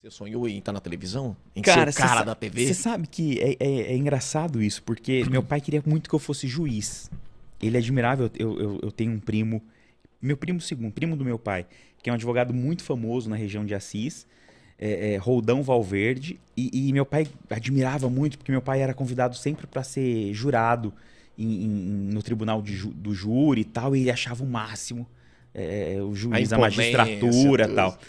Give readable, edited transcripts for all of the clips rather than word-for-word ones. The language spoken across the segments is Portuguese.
Você sonhou em estar na televisão? Em Cara, ser o cara da TV? você sabe que é engraçado isso, porque meu pai queria muito que eu fosse juiz. Ele admirava, eu tenho um primo, meu primo segundo, primo do meu pai, que é um advogado muito famoso na região de Assis, Roldão Valverde, e meu pai admirava muito, porque meu pai era convidado sempre para ser jurado no tribunal do júri e tal, e ele achava o máximo o A juiz, a imponência, magistratura e tudo. tal.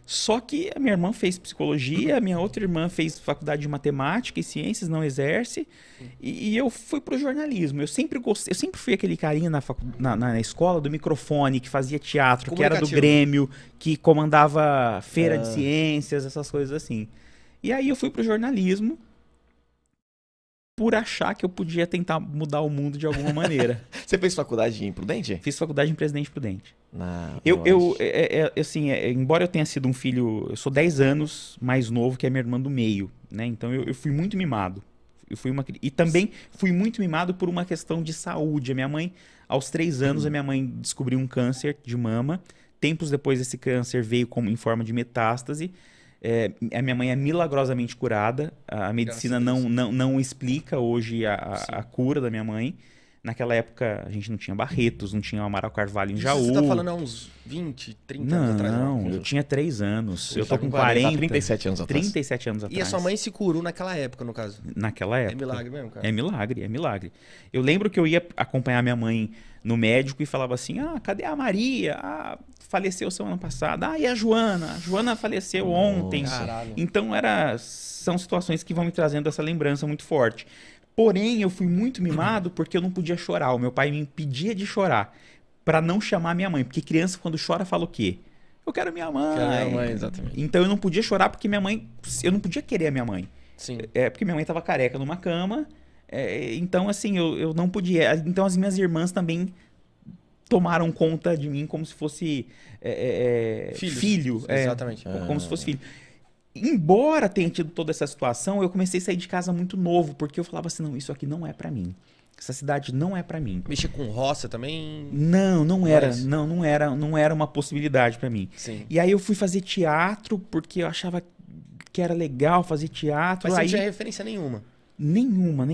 Só que a minha irmã fez psicologia, a minha outra irmã fez faculdade de matemática e ciências, não exerce, e eu fui pro jornalismo. Eu sempre gostei, eu sempre fui aquele carinha na escola do microfone, que fazia teatro, que era do Comunicativo. Grêmio, que comandava feira de ciências, essas coisas assim. E aí eu fui pro jornalismo por achar que eu podia tentar mudar o mundo de alguma maneira. Você fez faculdade em Prudente? Fiz faculdade em Presidente Prudente. Não, Assim, embora eu tenha sido um filho, eu sou 10 anos mais novo que a minha irmã do meio, né? Então eu fui muito mimado. E também fui muito mimado por uma questão de saúde. A minha mãe, aos 3 anos, a minha mãe descobriu um câncer de mama. Tempos depois, esse câncer veio em forma de metástase. A minha mãe é milagrosamente curada. A medicina não explica hoje a cura da minha mãe. Naquela época, a gente não tinha Barretos, não tinha o Amaral Carvalho em Jaú. Você tá falando há uns 20, 30 anos atrás? Não, eu tinha 3 anos. Você Eu tô tá com com 40. 37 anos atrás. 37 anos atrás. E a sua mãe se curou naquela época, no caso? Naquela época. É milagre mesmo, cara? É milagre, é milagre. Eu lembro que eu ia acompanhar minha mãe no médico e falava assim: cadê a Maria? Faleceu semana passada. E a Joana? A Joana faleceu ontem. Caralho. Então são situações que vão me trazendo essa lembrança muito forte. Porém, eu fui muito mimado porque eu não podia chorar. O meu pai me impedia de chorar para não chamar minha mãe. Porque criança, quando chora, fala o quê? Eu quero minha mãe. Quero minha mãe, exatamente. Então eu não podia chorar porque minha mãe... Eu não podia querer a minha mãe. Sim. Porque minha mãe estava careca numa cama. Então, assim, eu não podia. Então as minhas irmãs também tomaram conta de mim como se fosse filho. Exatamente. Como se fosse filho. Embora tenha tido toda essa situação, eu comecei a sair de casa muito novo, porque eu falava assim, não, isso aqui não é pra mim. Essa cidade não é pra mim. Mexer com roça também? Não era. Mas- Não era uma possibilidade pra mim. Sim. E aí eu fui fazer teatro, porque eu achava que era legal fazer teatro. Mas você aí... não tinha referência nenhuma? Nenhuma.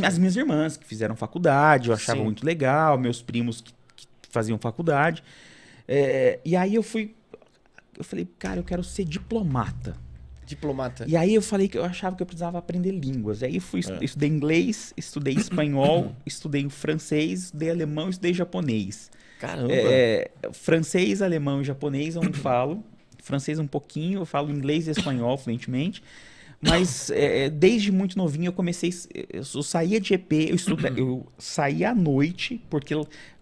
As minhas irmãs que fizeram faculdade, eu achava Sim. muito legal, meus primos que faziam faculdade. E aí eu falei, cara, eu quero ser diplomata. Diplomata. E aí eu falei que eu achava que eu precisava aprender línguas. Aí eu estudei inglês, estudei espanhol, estudei francês, estudei alemão, estudei japonês. Caramba. Francês, alemão e japonês eu não falo. Francês um pouquinho, eu falo inglês e espanhol fluentemente. Mas desde muito novinho eu saía de EP, eu saía à noite, porque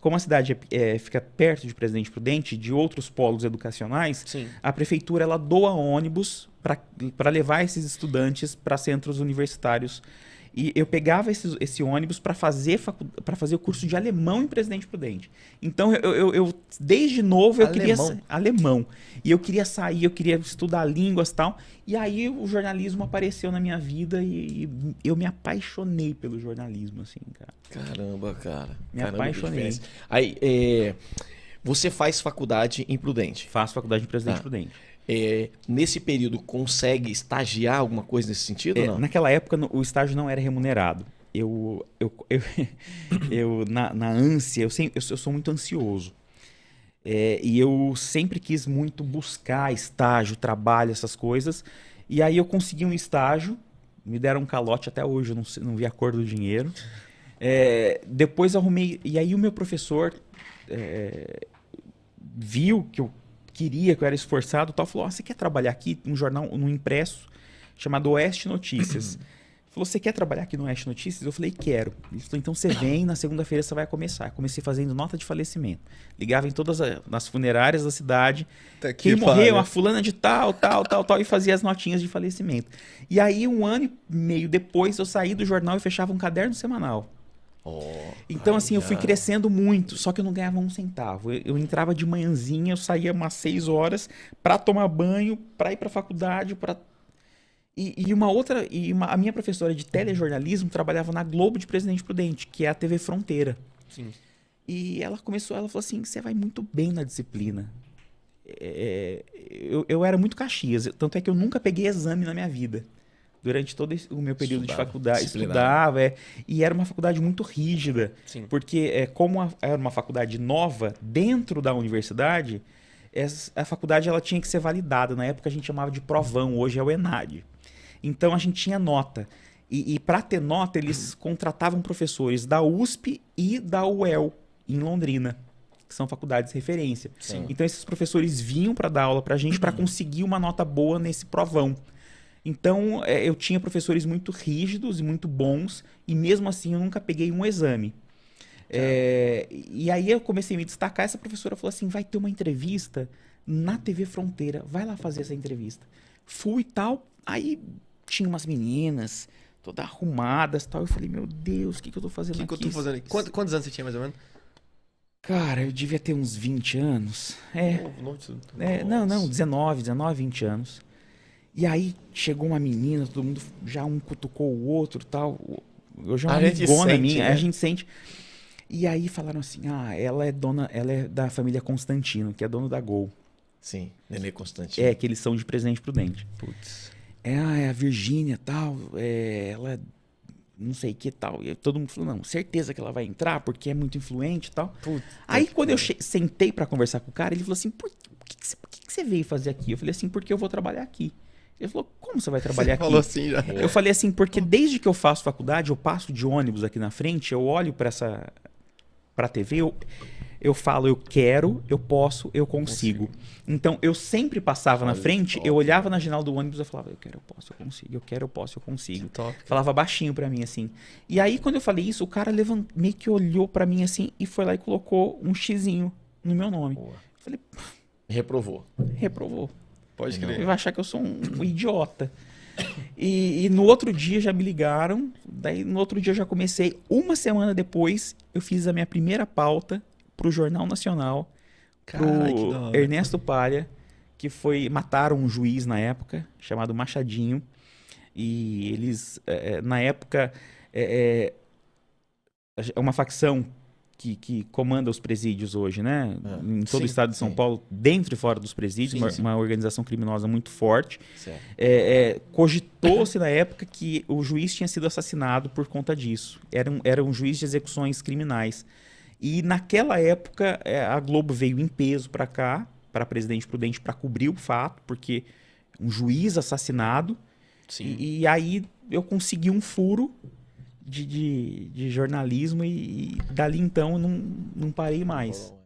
como a cidade fica perto de Presidente Prudente, de outros polos educacionais, Sim. a prefeitura ela doa ônibus para levar esses estudantes para centros universitários. E eu pegava esse ônibus para fazer o curso de alemão em Presidente Prudente. Então, eu desde novo, eu queria... Alemão. E eu queria sair, eu queria estudar línguas e tal. E aí, o jornalismo apareceu na minha vida e eu me apaixonei pelo jornalismo, assim, cara. Caramba, cara. Me Caramba, que apaixonei. diferença. Aí, você faz faculdade em Prudente. Faço faculdade em Presidente Tá. Prudente. Nesse período, consegue estagiar alguma coisa nesse sentido ou não? Naquela época, o estágio não era remunerado. Na ânsia, eu sou muito ansioso. E eu sempre quis muito buscar estágio, trabalho, essas coisas. E aí eu consegui um estágio, me deram um calote até hoje, eu não vi a cor do dinheiro. Depois eu arrumei. E aí o meu professor viu que eu queria, que eu era esforçado, tal, falou: você quer trabalhar aqui num jornal, num impresso chamado Oeste Notícias? Falou: você quer trabalhar aqui no Oeste Notícias? Eu falei: quero. Ele falou: então você vem, na segunda-feira você vai começar. Comecei fazendo nota de falecimento. Ligava em todas nas funerárias da cidade. Quem morreu, a fulana de tal, e fazia as notinhas de falecimento. E aí, 1 ano e meio depois, eu saí do jornal e fechava um caderno semanal. Então, assim, eu fui crescendo muito, só que eu não ganhava um centavo. Eu entrava de manhãzinha, eu saía umas 6 horas pra tomar banho, pra ir pra faculdade, a minha professora de telejornalismo trabalhava na Globo de Presidente Prudente, que é a TV Fronteira. Sim. E ela falou assim: você vai muito bem na disciplina. eu era muito Caxias. Tanto é que eu nunca peguei exame na minha vida. Durante todo o meu período de faculdade, estudava. E era uma faculdade muito rígida. Sim. Porque como era uma faculdade nova, dentro da universidade, a faculdade ela tinha que ser validada. Na época a gente chamava de provão, hoje é o ENAD. Então a gente tinha nota. E para ter nota, eles contratavam professores da USP e da UEL, em Londrina, que são faculdades de referência. Sim. Então esses professores vinham para dar aula para a gente para conseguir uma nota boa nesse provão. Então eu tinha professores muito rígidos e muito bons, e mesmo assim eu nunca peguei um exame. E aí eu comecei a me destacar, essa professora falou assim, vai ter uma entrevista na TV Fronteira, vai lá fazer essa entrevista. Fui e tal, aí tinha umas meninas todas arrumadas e tal, eu falei, meu Deus, o que eu tô fazendo aqui? O que eu tô fazendo aqui? Quantos anos você tinha, mais ou menos? Cara, eu devia ter uns 20 anos. Não, 19, 20 anos. E aí chegou uma menina, todo mundo já um cutucou o outro e tal. Eu já uma amigona minha, né? a gente sente. E aí falaram assim, ela é da família Constantino, que é dono da Gol. Sim, Nenê Constantino. Que eles são de Presidente Prudente. Putz. É a Virgínia e tal, ela não sei o que tal. E todo mundo falou, não, certeza que ela vai entrar, porque é muito influente e tal. Putz. Aí quando eu sentei pra conversar com o cara, ele falou assim, por que você veio fazer aqui? Eu falei assim, porque eu vou trabalhar aqui. Ele falou, como você vai trabalhar aqui? Falou assim já. Eu falei assim, porque desde que eu faço faculdade, eu passo de ônibus aqui na frente, eu olho pra TV, eu falo, eu quero, eu posso, eu consigo. Então, eu sempre passava na frente, eu olhava na janela do ônibus e falava, eu quero, eu posso, eu consigo, eu quero, eu posso, eu consigo. Top. Falava baixinho pra mim, assim. E aí, quando eu falei isso, o cara meio que olhou pra mim, assim, e foi lá e colocou um xizinho no meu nome. Boa. Eu falei, Reprovou. reprovou. Pode Ele crer. vai achar que eu sou um idiota. E no outro dia já me ligaram. Daí no outro dia eu já comecei. Uma semana depois, eu fiz a minha primeira pauta pro Jornal Nacional. Caralho, que Pro da hora. Ernesto Palha, que mataram um juiz na época, chamado Machadinho. E eles, na época, é uma facção que comanda os presídios hoje, né? Em todo Sim, o estado de São sim. Paulo, dentro e fora dos presídios, uma organização criminosa muito forte. Certo. Cogitou-se na época que o juiz tinha sido assassinado por conta disso. Era um juiz de execuções criminais. E naquela época, a Globo veio em peso para cá, para Presidente Prudente, para cobrir o fato, porque um juiz assassinado. Sim. E aí eu consegui um furo de jornalismo e dali então eu não parei mais.